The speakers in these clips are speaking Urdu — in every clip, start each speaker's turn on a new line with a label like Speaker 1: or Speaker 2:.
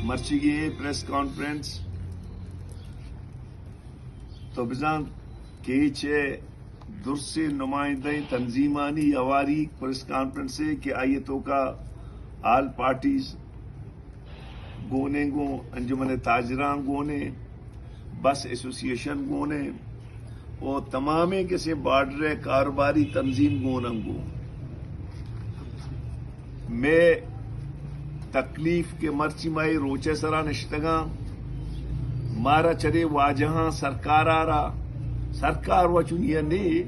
Speaker 1: مرچگی پریس کانفرنس تو بزن کیچے درسی نمائندہ تنظیمانی یواری پریس کانفرنس سے کہ آئیے تو کا آل پارٹیز گونے گو انجمن تاجران گونے بس ایسوسیشن گونے اور تمام کسی بارڈر کاروباری تنظیم گوننگو میں تکلیف کے مرچی مائی روچے سرا نشتگاں مارا چرے واجہاں سرکار آرا سرکار وچنیا نے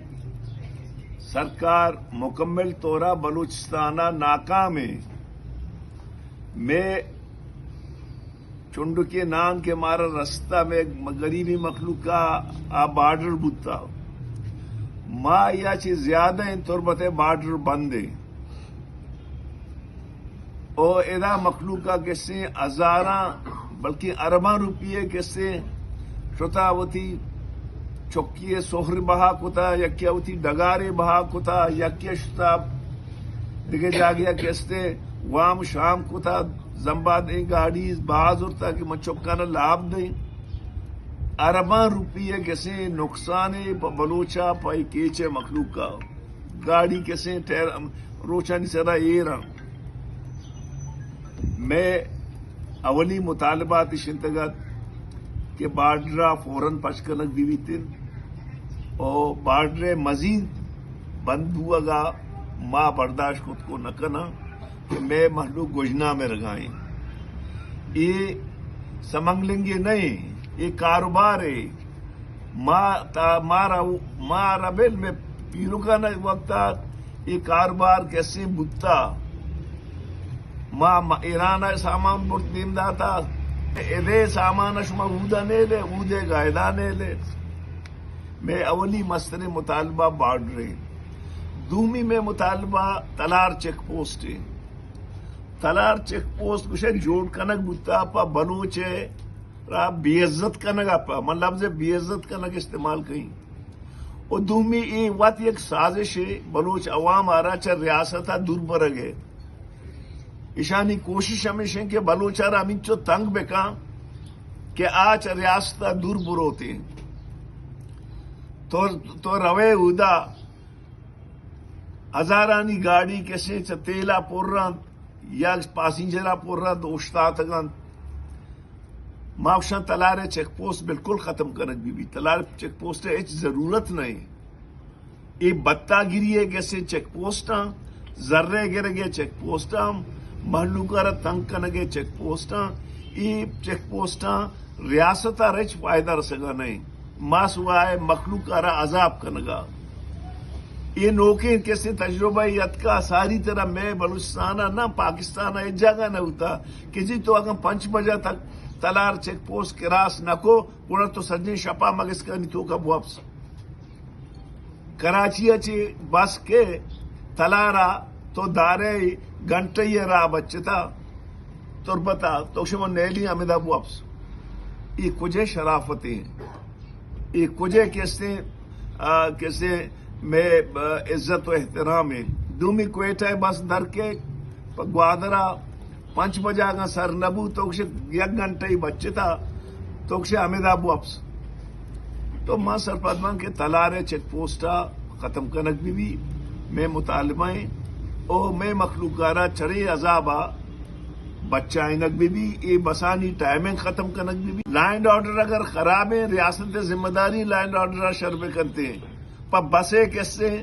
Speaker 1: سرکار مکمل طورا بلوچستانہ ناکام ہے میں چنڈ کے نام کے مارا رستہ میں غریبی مخلوق کا آ بارڈر بتا ماں یا چیز زیادہ ان تربت بارڈر بندے او ادا مخلوق کا کیسے ہزاراں بلکہ ارباں روپیے کیسے شتاوتی چوکی سوہر بہا کتا یکیا ہوتی ڈگارے بہا کتا یکیا شتا دیکھے جا گیا کیسے وام شام کتا زمبا دیں گاڑی باز ہوتا کہ من چوکانا لاب دیں ارباں روپیے کیسے نقصان بلوچا پائی کیچے مخلوق کا گاڑی کیسے روچا نہیں سرا ایرا میں اولی مطالبات شنتگت کہ بارڈرہ فوراً پچکنک دیوی تن اور بارڈر مزید بند ہوا گا ماں برداشت خود کو نکنا کہ میں محلوق گوجنا میں رگائیں یہ سمنگلنگے نہیں یہ کاروبار ہے مارا بیل میں پیرو کا نہ وقتا یہ کاروبار کیسے بتا ماں ایران سامان بہت دیم داتا ادے سامان شما اودا نے لے اودے گائدہ نے لے میں اولی مسئلے مطالبہ بارڈر ہے دومی میں مطالبہ تلار چیک پوسٹ ہے تلار چیک پوسٹ کچھ جوڑ کنک بتا پا بلوچے را بے عزت کنک پا من لفظ بے عزت کنک استعمال کہیں اور دومی یہ وقت ایک سازش ہے بلوچ عوام آرہا چا ریاستہ دور برگے ایشانی کوشش ہمیشہ کہ بلوچارا ہمیں چو تنگ بکا کہ آج ریاستہ دور بروتے تو روے اودا ہزارانی گاڑی کیسے تیلا پور رہا یا پاسنجرہ پور رہا دوشتات گان ماوشان تلار چیک پوسٹ بالکل ختم کرنک بھی تلار چیک پوسٹ ہے ضرورت نہیں یہ بتا گیری ہے کیسے چیک پوسٹاں ذرے گر گئے چیک پوسٹاں محلوکارا تنگ کنگے چیک پوسٹاں یہ چیک پوسٹاں ریاستہ رچ فائدہ رسگا نہیں ماں سوائے مخلوقارا عذاب کنگا یہ نوکیں کیسے تجربہ یت کا ساری طرح میں بلوچستانہ نہ پاکستانہ ایک جگہ نہ ہوتا کہ جی تو اگر 5 بجے تک تلار چیک پوسٹ کراس نہ کو پورا تو سجنے شپا مگس کا نہیں تو کا واپس کراچی اچھی بس کے تلارا تو دارے گھنٹے یہ راہ بچتا تربتا تو شما نیلی امیدہ واپس یہ کجھے شرافتیں یہ کجھے کیسے میں عزت و احترام ہے دومی کوئٹہ بس در کے گوادرہ 5 بجے گا سر نبو تو 1 گھنٹے ہی بچتا تو امیدہ واپس تو ماں سرپدمان کے تلارے چیک پوسٹا ختم کنک بھی میں مطالبائیں او میں مخلوقارا چرے عذابا بچائنک بھی یہ بسانی ٹائمنگ ختم کنک بھی لائن آرڈر اگر خراب ہے ریاست ذمہ داری لائن آرڈر شربے کرتے ہیں پر بسے کیسے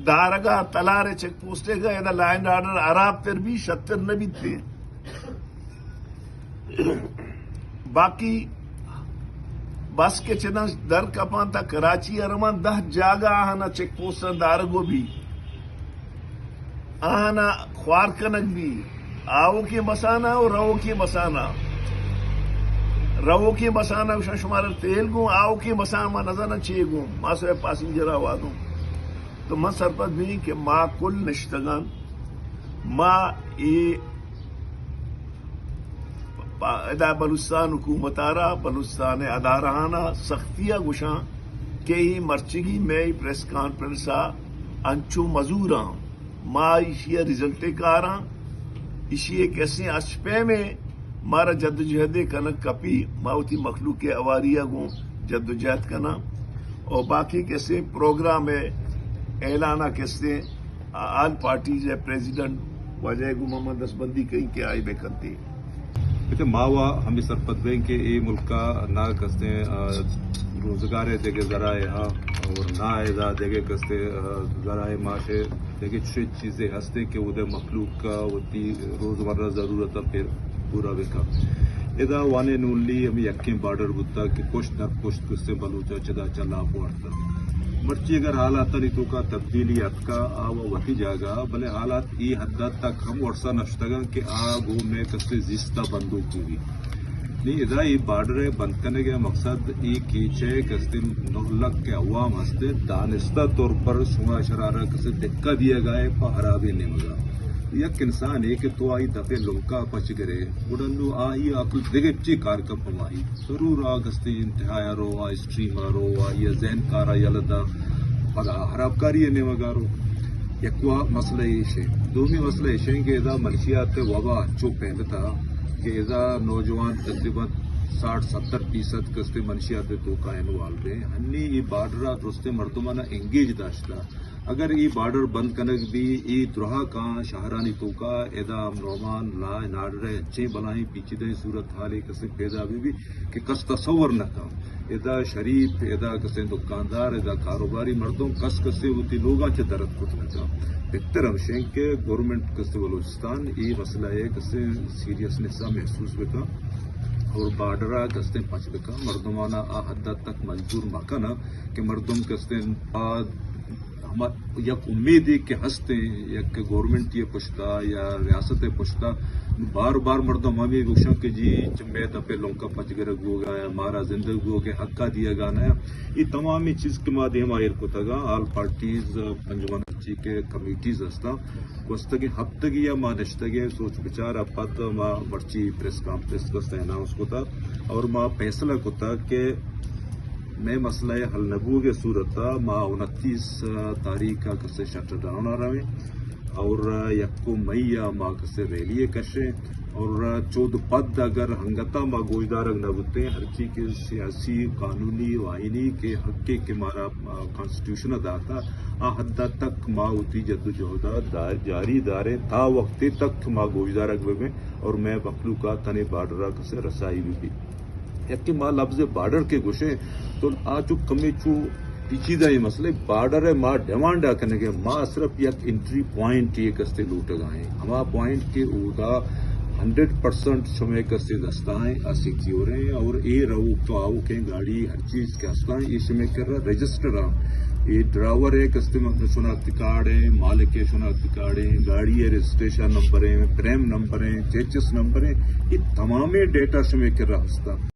Speaker 1: دارگا تلارے چیک پوسٹے گا یا لائن آرڈر عراب تر بھی 70 نبی تھے باقی بس کے چنا در کپان تا کراچی ارمان 10 جاگا آنا چیک پوسٹ دارگو بھی آنا خوار کنک بھی آو کی مسانا اور رو کی مسانا رو کی مسانا شمار تیل گوں آو کی مسانا نظر چیے گوں ماں سوئے پاسنجر آوا دوں تو ماں سرپت بھی کہ ماں کل نشتگان ماں ادا بلوچستان حکومت آرہ بلوچستان ادارہانہ سختیہ گشاں کہ ہی مرچگی میں پریس کانفرنسا انچو مزوراں ماں اشیا رزلٹے کاراں اشیے کیسے اشپے میں مارا جدوجہد کنا کپی ماوتی مخلوق کے اواریہ گوں جدوجہد کنا اور باقی کیسے پروگرام ہے اعلانہ کیسے آل پارٹیز ہے پریزیڈنٹ وجہ گو محمد دستبندی کہیں کہ آئی بے کرتی
Speaker 2: ماوا ہمیں سرپت بینک کے ای ملکا نہ کستے روزگار دیکھے ذرائع اور نہ ایزا دیکھے کستے ذرائع معاشے دیکھے چیزیں ہستے کہ وہ مخلوق کا ہوتی روزمرہ ضرورت پھر پورا بکا ادا وانے نولی ہمیں یقیں بارڈر بتا کہ کچھ نہ کچھ کستے بلوچا چدا چلا پوڑتا مرچی اگر حالات نہیں تو کا تبدیلی کا آوا وتی جاگا بلے حالات ای حد تک ہم ورسا نشتگا کہ گو میں کستے زیستہ بندوق کی بھی نہیں ادا یہ بارڈر بند کرنے کا مقصد ای کیچے کستے نغلق کے عوام ہستے دانستہ طور پر شما شرارہ کستے دکا دیا گئے پا حرابی نہیں مگا یک انسان ہے کہ تو آئی دفعے لنکا پچ گرے اڑنو آئی عقل دیکھے چی کار کا پمائی ضرور آگستی انتہایا رو آئی اسٹریما رو آئی ذہن کارا یلدا پدا حراب کاری نے مگارو یکوا مسئلہ ایشے دومی مسئلہ ایشے کہ اذا منشیات وبا اچھو پہلے تھا کہ اذا نوجوان تقریباً 60-70% کستے منشیات تو کا انوال رہے ہنی یہ بارڈرہ درستے مردمانہ انگیج داشتا اگر یہ بارڈر بند کنک بھی یہ درہا کا شہرانی تو کا ادا نعمان لا ناڈرے اچھے بلائیں پیچھے دیں صورت حالی کسے پیدا بھی کہ کس تصور نہ تھا ادا شریف ادا کسے دکاندار ادا کاروباری مردوں کس کسے ہوتی لوگاں چے درد کت نہ تھا بہتر ہمشیں کہ گورنمنٹ کسے بلوچستان یہ مسئلہ ہے کسے سیریسنس محسوس بکا اور بارڈرہ کستے پچ بکا مردمانہ حد تک مجبور مکانا کہ مردم کستے یک امید ہے کہ ہستے یک گورنمنٹ یہ پشتا یا ریاست پشتا بار بار مردم ہمیں گوشوں کہ جی چمبے دپے لونکا پچ گرگ ہو گیا ہمارا زندگی ہو کے حقہ دیا گانا ہے یہ تمامی چیز کے مادے ہمارے کو تگا آل پارٹیز پنجوان چی کے کمیٹیز ہستا وستگی ہفتگی یا ماں نشتگی سوچ بچار اپت ماں مرچی پریس کانفرنس کستا اناؤنس کو تھا اور ماں فیصلہ کو تھا کہ میں مسئلہ حل نبو کے صورت ماں 29 تاریخ کا کسے شٹر ڈاؤن آ رہے اور یکو مئی یا ماں کسے ریلیے کشے اور 14 پد اگر ہنگتا ماں گوشدارگ نبوتے ہر چیز کے سیاسی قانونی وائنی کے حق کے مارا کانسٹیٹیوشن ادا تھا حد تک ماں ہوتی جدوجہد جاری دارے تھا وقت تک ماں گوشدارگ میں اور میں مخلوقات تنے بارڈرہ کسے رسائی بھی یکی ماں لفظ بارڈر کے گوشے تو آجو کمی چو پیچیدہ یہ مسئلہ بارڈر ہے ماں ڈیمانڈ کرنے کے ماں صرف یک انٹری پوائنٹ یہ کستے لوٹ گائیں ہما پوائنٹ کے اودا 100% شمع کستے دستائیں سیکیور ہیں اور اے رو تو آؤ کے گاڑی ہر چیز کے ہستائیں یہ شمع کر رہا رجسٹر یہ ڈرائیور ہے کستے شناختی کارڈ ہے مالک کے شناختی کارڈ ہے گاڑی ہے رجسٹریشن نمبر ہے پریم نمبر ہے چیچس نمبر ہے یہ تمام ڈیٹا شمع کر رہا ہستا